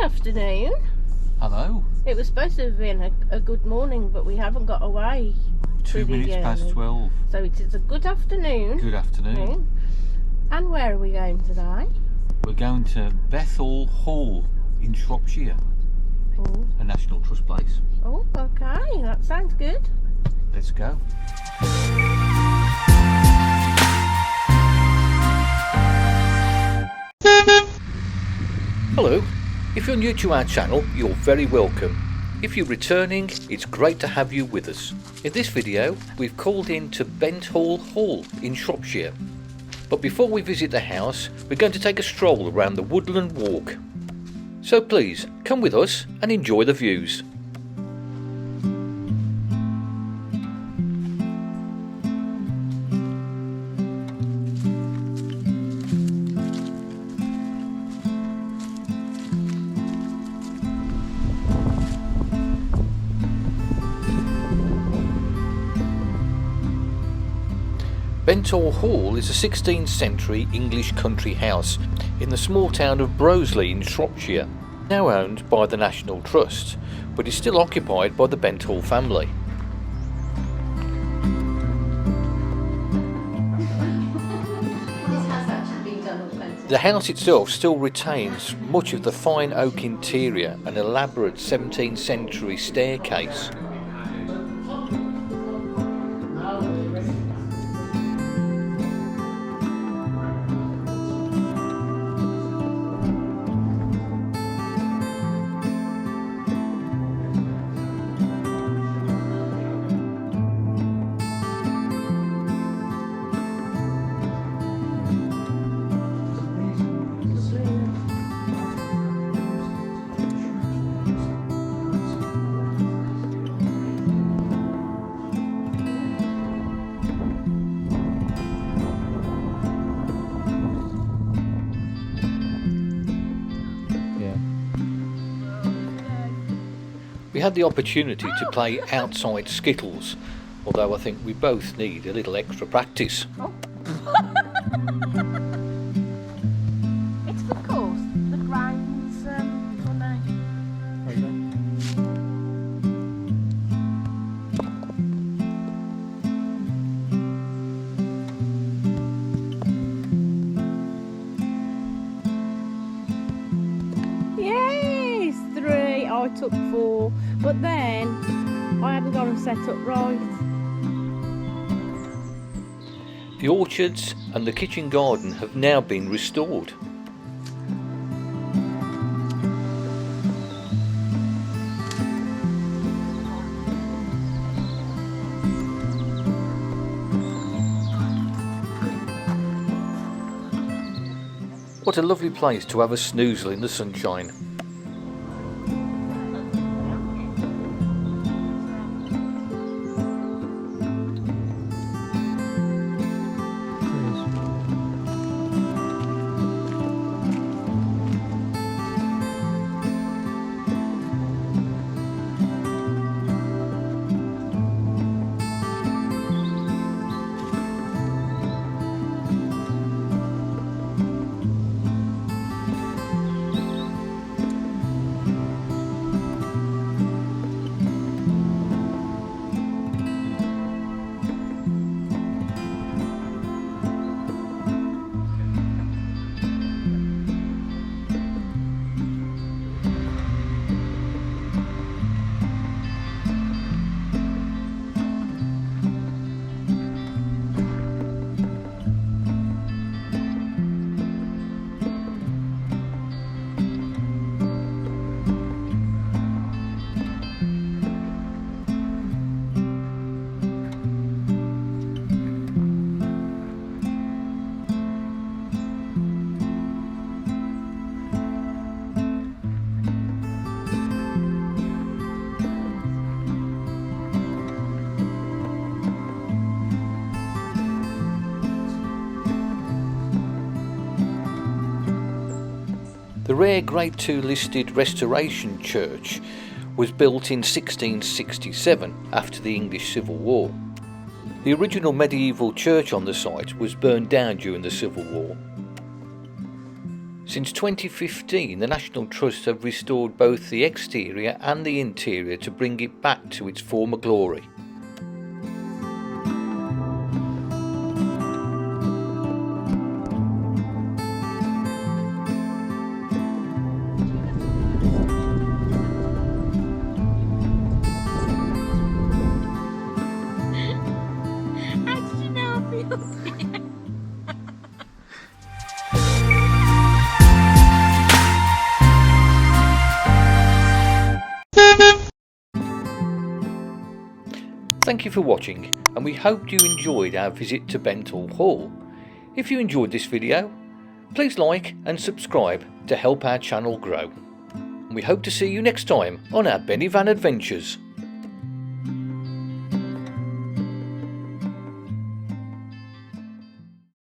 afternoon. Hello. It was supposed to have been a good morning, but we haven't got away. 2 minutes past 12. So it is a good afternoon. Good afternoon. And where are we going today? We're going to Benthall Hall in Shropshire, Oh, a National Trust place. oh, okay, that sounds good. Let's go. Hello. If you're new to our channel, you're very welcome. If you're returning, it's great to have you with us. In this video, we've called in to Benthall Hall in Shropshire. But before we visit the house, we're going to take a stroll around the woodland walk. So please, come with us and enjoy the views. Benthall Hall is a 16th century English country house in the small town of Broseley in Shropshire, now owned by the National Trust, but is still occupied by the Benthall family. The house itself still retains much of the fine oak interior and elaborate 17th century staircase. We had the opportunity to play outside skittles, although I think we both need a little extra practice. Oh. It's of course the grounds funny. Yes, 3. I took 4, but then I hadn't got them set up right. The orchards and the kitchen garden have now been restored. What a lovely place to have a snoozle in the sunshine. The rare Grade II listed Restoration Church was built in 1667 after the English Civil War. The original medieval church on the site was burned down during the Civil War. Since 2015, the National Trusts have restored both the exterior and the interior to bring it back to its former glory. How did you know I'd be up here? Thank you for watching, and we hope you enjoyed our visit to Benthall Hall. If you enjoyed this video, please like and subscribe to help our channel grow. We hope to see you next time on our Benivan Adventures.